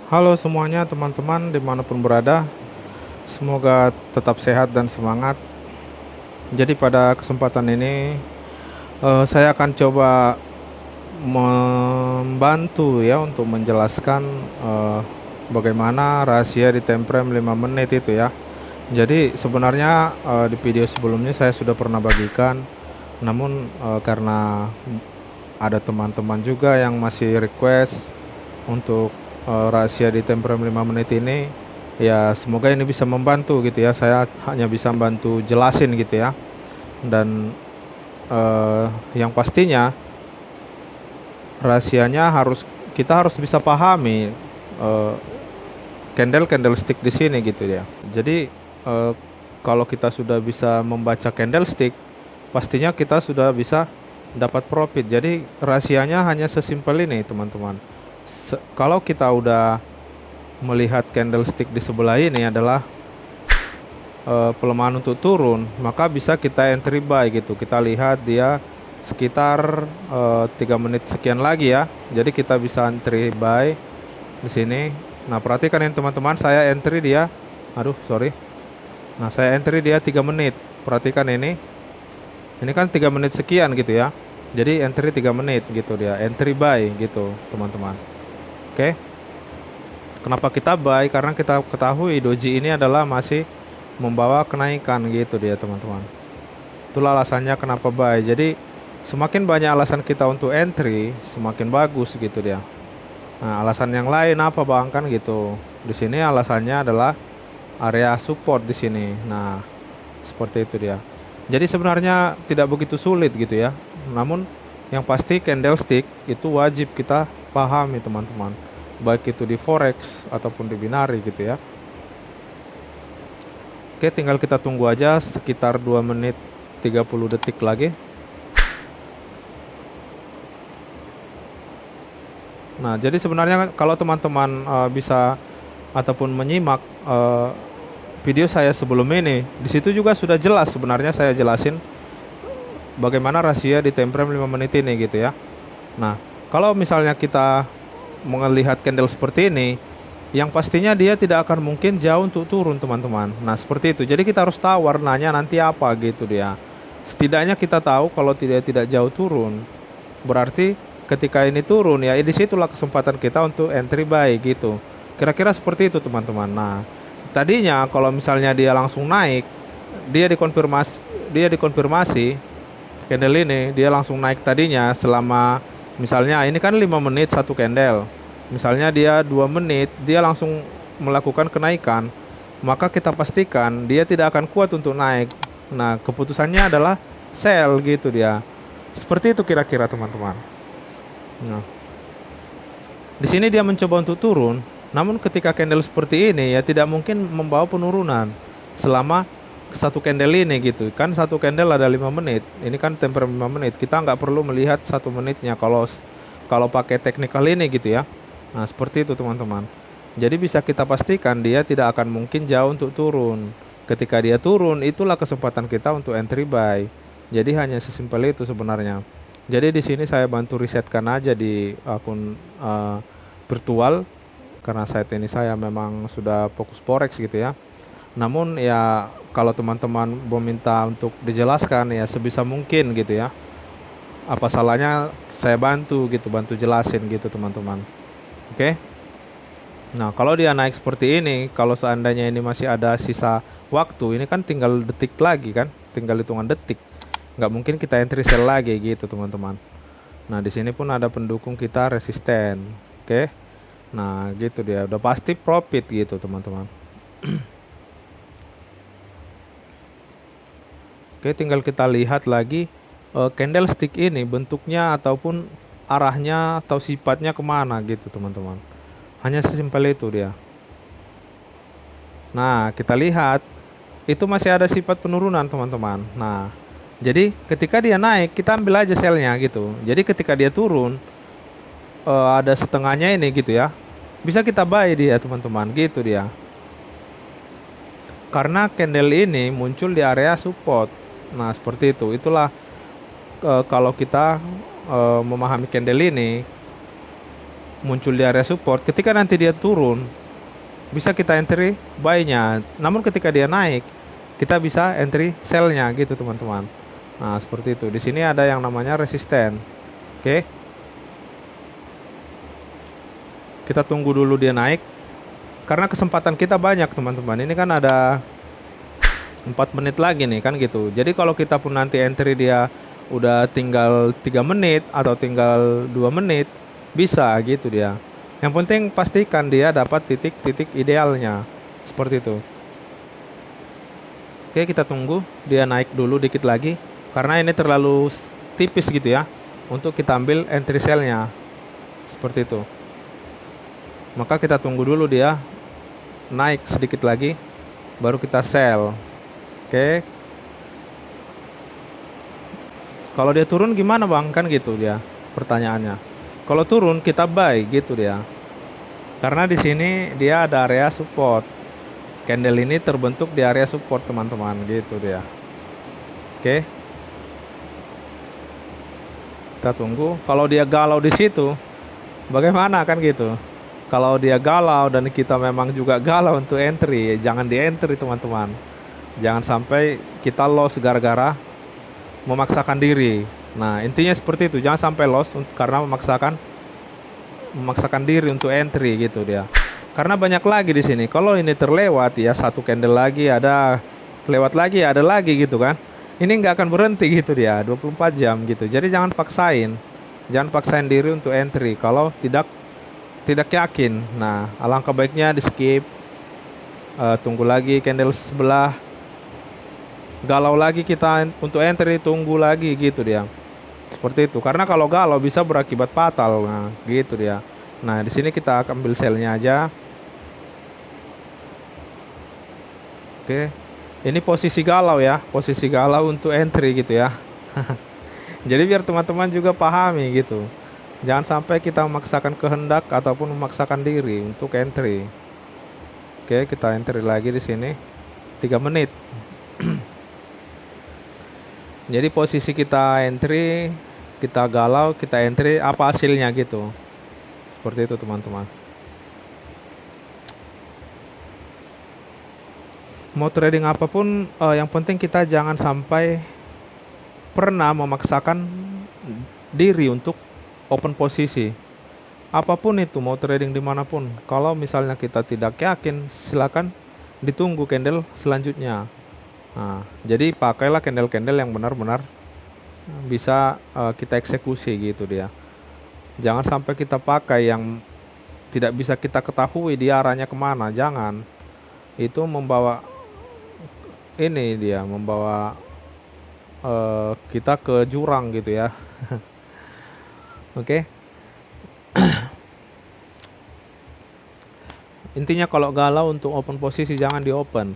Halo semuanya teman-teman dimanapun berada. Semoga tetap sehat dan semangat. Jadi pada kesempatan ini saya akan coba membantu ya untuk menjelaskan bagaimana rahasia di time frame 5 menit itu ya. Jadi sebenarnya di video sebelumnya saya sudah pernah bagikan. Namun karena ada teman-teman juga yang masih request untuk rahasia di time frame 5 menit ini, ya semoga ini bisa membantu gitu ya. Saya hanya bisa membantu jelasin gitu ya. Dan yang pastinya rahasianya kita harus bisa pahami eh, candlestick di sini gitu ya. Jadi kalau kita sudah bisa membaca candlestick, pastinya kita sudah bisa dapat profit. Jadi rahasianya hanya sesimpel ini teman-teman. Kalau kita udah melihat candlestick di sebelah ini adalah pelemahan untuk turun, maka bisa kita entry buy gitu. Kita lihat dia sekitar 3 menit sekian lagi ya. Jadi kita bisa entry buy di sini. Nah, perhatikan ini teman-teman, saya entry dia. Aduh, sorry. Nah, saya entry dia 3 menit. Perhatikan ini. Ini kan 3 menit sekian gitu ya. Jadi entry 3 menit gitu dia. Entry buy gitu, teman-teman. Oke. Kenapa kita buy? Karena kita ketahui doji ini adalah masih membawa kenaikan gitu dia teman-teman. Itulah alasannya kenapa buy. Jadi semakin banyak alasan kita untuk entry, semakin bagus gitu dia. Nah, alasan yang lain apa bang kan gitu. Di sini alasannya adalah area support di sini. Nah, seperti itu dia. Jadi sebenarnya tidak begitu sulit gitu ya. Namun yang pasti candlestick itu wajib kita pahami teman-teman. Baik itu di forex ataupun di binary gitu ya. Oke, tinggal kita tunggu aja sekitar 2 menit 30 detik lagi. Nah, jadi sebenarnya kalau teman-teman bisa ataupun menyimak video saya sebelum ini, di situ juga sudah jelas sebenarnya saya jelasin bagaimana rahasia di time frame 5 menit ini gitu ya. Nah, kalau misalnya kita melihat candle seperti ini, yang pastinya dia tidak akan mungkin jauh untuk turun teman-teman. Nah, seperti itu. Jadi kita harus tahu warnanya nanti apa gitu dia. Setidaknya kita tahu kalau tidak jauh turun, berarti ketika ini turun ya disitulah kesempatan kita untuk entry buy gitu. Kira-kira seperti itu teman-teman. Nah, tadinya kalau misalnya dia langsung naik, dia dikonfirmasi candle ini dia langsung naik tadinya selama misalnya ini kan 5 menit satu candle. Misalnya dia 2 menit dia langsung melakukan kenaikan, maka kita pastikan dia tidak akan kuat untuk naik. Nah, keputusannya adalah sell gitu dia. Seperti itu kira-kira teman-teman. Nah, di sini dia mencoba untuk turun, namun ketika candle seperti ini ya tidak mungkin membawa penurunan selama satu candle ini gitu. Kan satu candle ada 5 menit. Ini kan temper 5 menit. Kita nggak perlu melihat 1 menitnya kalau pakai technical ini gitu ya. Nah, seperti itu teman-teman. Jadi bisa kita pastikan dia tidak akan mungkin jauh untuk turun. Ketika dia turun, itulah kesempatan kita untuk entry buy. Jadi hanya sesimpel itu sebenarnya. Jadi di sini saya bantu risetkan aja di akun virtual karena saat ini saya memang sudah fokus forex gitu ya. Namun ya kalau teman-teman meminta untuk dijelaskan ya sebisa mungkin gitu ya. Apa salahnya saya bantu gitu, bantu jelasin gitu teman-teman. Oke. Nah, kalau dia naik seperti ini, kalau seandainya ini masih ada sisa waktu, ini kan tinggal detik lagi kan, tinggal hitungan detik. Nggak mungkin kita entry sell lagi gitu teman-teman. Nah, di sini pun ada pendukung kita resisten. Oke. Nah, gitu dia. Udah pasti profit gitu teman-teman. Oke, tinggal kita lihat lagi candlestick ini bentuknya ataupun arahnya atau sifatnya kemana gitu teman-teman. Hanya sesimpel itu dia. Nah, kita lihat itu masih ada sifat penurunan teman-teman. Nah, jadi ketika dia naik kita ambil aja sellnya gitu. Jadi ketika dia turun ada setengahnya ini gitu ya, bisa kita buy dia teman-teman gitu dia. Karena candle ini muncul di area support. Nah, seperti itu. Itulah kalau kita memahami candle ini, muncul di area support. Ketika nanti dia turun, bisa kita entry buy-nya. Namun ketika dia naik, kita bisa entry sell-nya gitu teman-teman. Nah, seperti itu. Di sini ada yang namanya resisten. Oke. Kita tunggu dulu dia naik. Karena kesempatan kita banyak teman-teman. Ini kan ada 4 menit lagi nih kan gitu. Jadi kalau kita pun nanti entry dia udah tinggal 3 menit atau tinggal 2 menit, bisa gitu dia. Yang penting pastikan dia dapat titik-titik idealnya. Seperti itu. Oke, kita tunggu dia naik dulu dikit lagi. Karena ini terlalu tipis gitu ya, untuk kita ambil entry sell-nya. Seperti itu. Maka kita tunggu dulu dia naik sedikit lagi, baru kita sell. Oke. Kalau dia turun gimana bang? Kan gitu dia pertanyaannya. Kalau turun kita buy gitu dia. Karena di sini dia ada area support. Candle ini terbentuk di area support teman-teman gitu dia. Oke. Kita tunggu. Kalau dia galau di situ, bagaimana kan gitu? Kalau dia galau dan kita memang juga galau untuk entry, jangan di entry teman-teman. Jangan sampai kita loss gara-gara memaksakan diri. Nah, intinya seperti itu. Jangan sampai loss karena memaksakan diri untuk entry gitu dia. Karena banyak lagi di sini. Kalau ini terlewat ya, satu candle lagi ada, lewat lagi ada lagi gitu kan. Ini nggak akan berhenti gitu dia, 24 jam gitu. Jadi jangan paksain. Jangan paksain diri untuk entry kalau tidak yakin. Nah, alangkah baiknya di skip. Tunggu lagi candle sebelah. Galau lagi kita untuk entry, tunggu lagi gitu dia. Seperti itu. Karena kalau galau bisa berakibat fatal. Nah, gitu dia. Nah, di sini kita ambil sell-nya aja. Oke. Ini posisi galau ya, posisi galau untuk entry gitu ya. Jadi biar teman-teman juga pahami gitu. Jangan sampai kita memaksakan kehendak ataupun memaksakan diri untuk entry. Oke, kita entry lagi di sini 3 menit. Jadi posisi kita entry, kita galau, kita entry, apa hasilnya gitu. Seperti itu teman-teman. Mau trading apapun, yang penting kita jangan sampai pernah memaksakan diri untuk open posisi. Apapun itu, mau trading dimanapun. Kalau misalnya kita tidak yakin, silakan ditunggu candle selanjutnya. Nah, jadi pakailah candle-candle yang benar-benar bisa kita eksekusi gitu dia. Jangan sampai kita pakai yang tidak bisa kita ketahui dia arahnya kemana. Jangan. Itu membawa kita ke jurang gitu ya. Oke. Intinya kalau galau untuk open posisi jangan di open,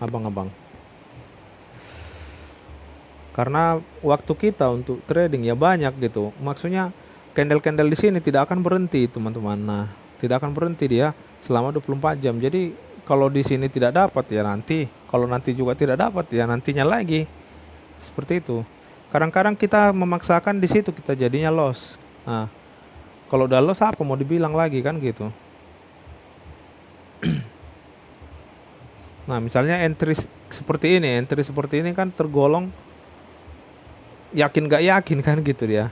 abang-abang. Karena waktu kita untuk trading ya banyak gitu. Maksudnya candle-candle di sini tidak akan berhenti teman-teman. Nah, tidak akan berhenti dia selama 24 jam. Jadi kalau di sini tidak dapat ya nanti, kalau nanti juga tidak dapat ya nantinya lagi. Seperti itu. Kadang-kadang kita memaksakan di situ kita jadinya loss. Nah, kalau udah loss apa mau dibilang lagi kan gitu. Nah, misalnya entry seperti ini kan tergolong yakin gak yakin kan gitu dia.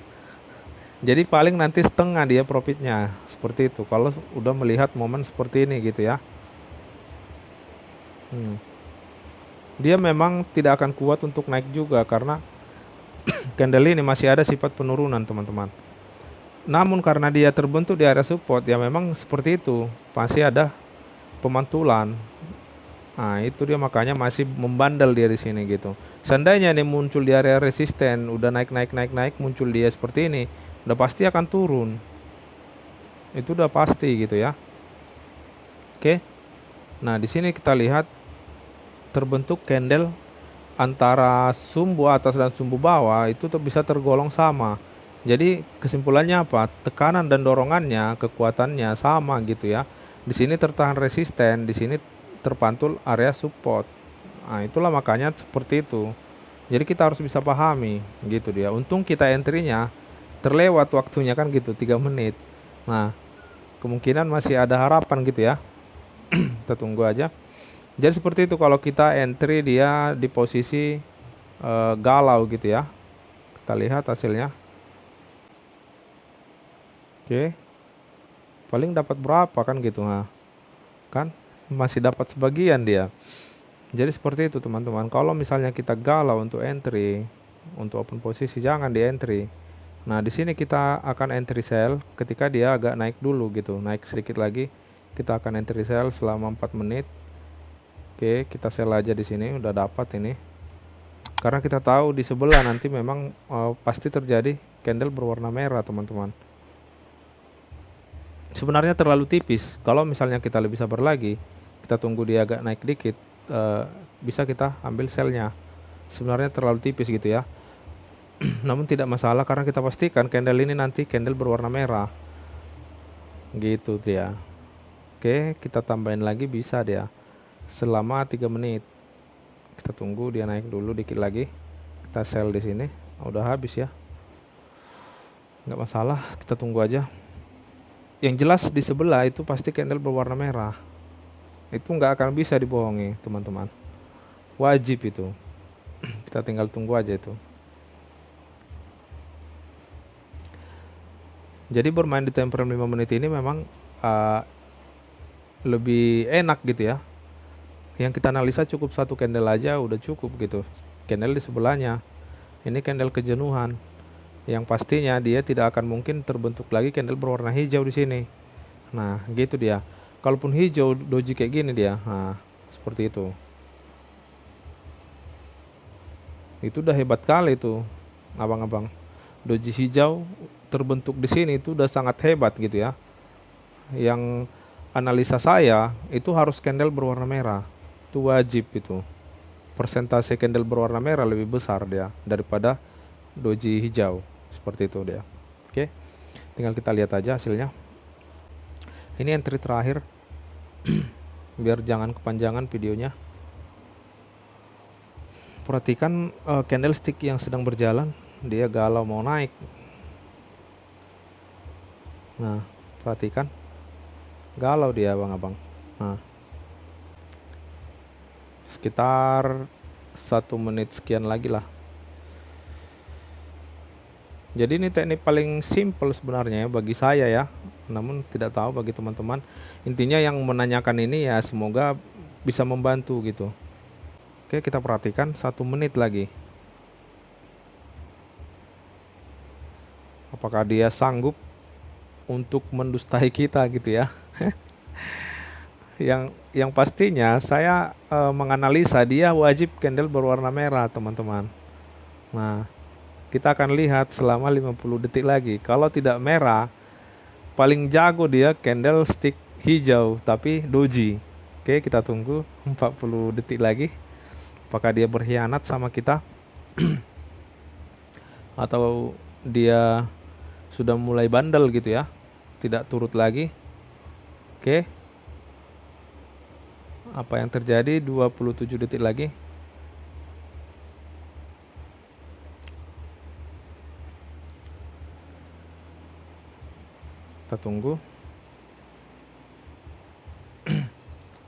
Jadi paling nanti setengah dia profitnya. Seperti itu kalau udah melihat momen seperti ini gitu ya. Dia memang tidak akan kuat untuk naik juga karena candle ini masih ada sifat penurunan teman-teman. Namun karena dia terbentuk di area support ya memang seperti itu, pasti ada pemantulan. Nah, itu dia makanya masih membandel dia di sini gitu. Seandainya ini muncul di area resisten, udah naik muncul dia seperti ini, udah pasti akan turun. Itu udah pasti gitu ya. Oke. Nah, di sini kita lihat terbentuk candle antara sumbu atas dan sumbu bawah itu bisa tergolong sama. Jadi kesimpulannya apa? Tekanan dan dorongannya, kekuatannya sama gitu ya. Di sini tertahan resisten, di sini terpantul area support. Nah, itulah makanya seperti itu. Jadi kita harus bisa pahami gitu dia. Untung kita entry-nya terlewat waktunya kan gitu 3 menit. Nah, kemungkinan masih ada harapan gitu ya. Kita tunggu aja. Jadi seperti itu kalau kita entry dia di posisi galau gitu ya. Kita lihat hasilnya. Oke, paling dapat berapa kan gitu. Nah, kan masih dapat sebagian dia. Jadi seperti itu teman-teman. Kalau misalnya kita galau untuk entry, untuk open posisi jangan di entry. Nah, di sini kita akan entry sell ketika dia agak naik dulu gitu. Naik sedikit lagi, kita akan entry sell selama 4 menit. Oke, kita sell aja di sini, udah dapat ini. Karena kita tahu di sebelah nanti memang pasti terjadi candle berwarna merah, teman-teman. Sebenarnya terlalu tipis. Kalau misalnya kita lebih sabar lagi, kita tunggu dia agak naik dikit, bisa kita ambil sellnya. Sebenarnya terlalu tipis gitu ya. Namun tidak masalah karena kita pastikan candle ini nanti candle berwarna merah. Gitu dia. Oke, kita tambahin lagi bisa dia. Selama 3 menit. Kita tunggu dia naik dulu dikit lagi. Kita sell di sini. Udah habis ya. Nggak masalah, kita tunggu aja. Yang jelas di sebelah itu pasti candle berwarna merah. Itu nggak akan bisa dibohongi, teman-teman. Wajib itu. Kita tinggal tunggu aja itu. Jadi bermain di time frame 5 menit ini memang lebih enak gitu ya. Yang kita analisa cukup satu candle aja udah cukup gitu. Candle di sebelahnya. Ini candle kejenuhan. Yang pastinya dia tidak akan mungkin terbentuk lagi candle berwarna hijau di sini. Nah, gitu dia. Kalaupun hijau doji kayak gini dia. Nah, seperti itu. Itu udah hebat kali tuh, abang-abang. Doji hijau terbentuk di sini itu udah sangat hebat gitu ya. Yang analisa saya itu harus candle berwarna merah. Itu wajib itu. Persentase candle berwarna merah lebih besar dia daripada doji hijau. Seperti itu dia. Oke. Tinggal kita lihat aja hasilnya. Ini entry terakhir. Biar jangan kepanjangan videonya. Perhatikan candlestick yang sedang berjalan. Dia galau mau naik. Nah, perhatikan. Galau dia abang-abang. Nah, sekitar 1 menit sekian lagi lah. Jadi ini teknik paling simple sebenarnya ya bagi saya ya. Namun tidak tahu bagi teman-teman. Intinya yang menanyakan ini ya semoga bisa membantu gitu. Oke, kita perhatikan 1 menit lagi. Apakah dia sanggup untuk mendustai kita gitu ya. Yang pastinya saya menganalisa dia wajib candle berwarna merah, teman-teman. Nah, kita akan lihat selama 50 detik lagi. Kalau tidak merah, paling jago dia candlestick hijau tapi doji. Oke, kita tunggu 40 detik lagi. Apakah dia berkhianat sama kita? Atau dia sudah mulai bandel gitu ya, tidak turut lagi. Oke, apa yang terjadi? 27 detik lagi. Kita tunggu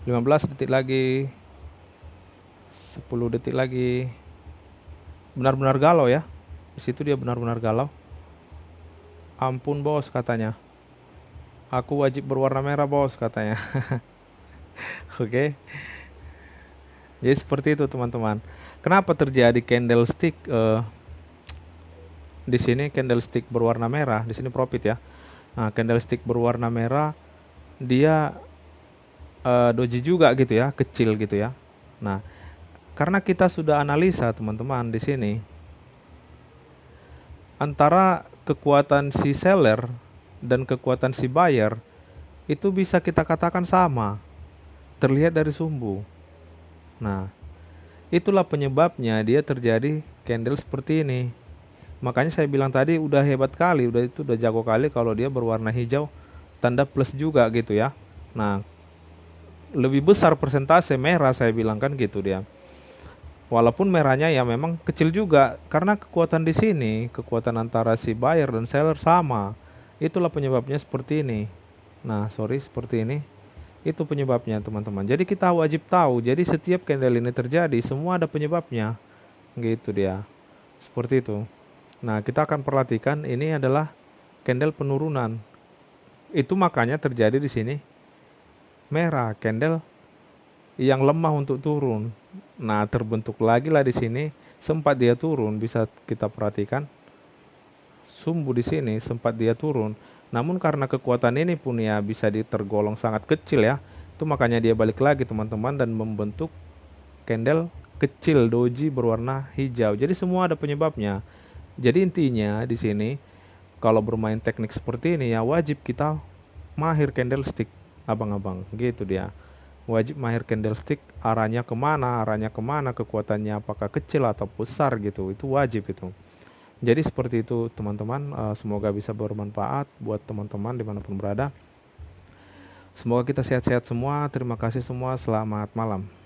15 detik lagi, 10 detik lagi. Benar-benar galau ya. Di situ dia benar-benar galau. Ampun bos katanya. Aku wajib berwarna merah bos katanya. Oke. Jadi seperti itu teman-teman. Kenapa terjadi candlestick di sini candlestick berwarna merah, di sini profit ya. Nah, candlestick berwarna merah dia doji juga gitu ya, kecil gitu ya. Nah, karena kita sudah analisa teman-teman di sini antara kekuatan si seller dan kekuatan si buyer itu bisa kita katakan sama, terlihat dari sumbu. Nah, itulah penyebabnya dia terjadi candle seperti ini. Makanya saya bilang tadi udah hebat kali, udah jago kali kalau dia berwarna hijau, tanda plus juga gitu ya. Nah, lebih besar persentase merah saya bilang kan gitu dia. Walaupun merahnya ya memang kecil juga karena kekuatan di sini, kekuatan antara si buyer dan seller sama. Itulah penyebabnya seperti ini. Nah, sorry, seperti ini. Itu penyebabnya, teman-teman. Jadi kita wajib tahu. Jadi setiap candle ini terjadi, semua ada penyebabnya. Gitu dia. Seperti itu. Nah, kita akan perhatikan ini adalah candle penurunan. Itu makanya terjadi di sini merah, candle yang lemah untuk turun. Nah, terbentuk lagi lah di sini, sempat dia turun, bisa kita perhatikan. Sumbu di sini sempat dia turun. Namun karena kekuatan ini pun ya bisa tergolong sangat kecil ya. Itu makanya dia balik lagi teman-teman dan membentuk candle kecil doji berwarna hijau. Jadi semua ada penyebabnya. Jadi intinya di sini kalau bermain teknik seperti ini ya wajib kita mahir candlestick, abang-abang. Gitu dia. Wajib mahir candlestick, arahnya kemana, kekuatannya apakah kecil atau besar gitu. Itu wajib itu. Jadi seperti itu teman-teman. Semoga bisa bermanfaat buat teman-teman dimanapun berada. Semoga kita sehat-sehat semua. Terima kasih semua. Selamat malam.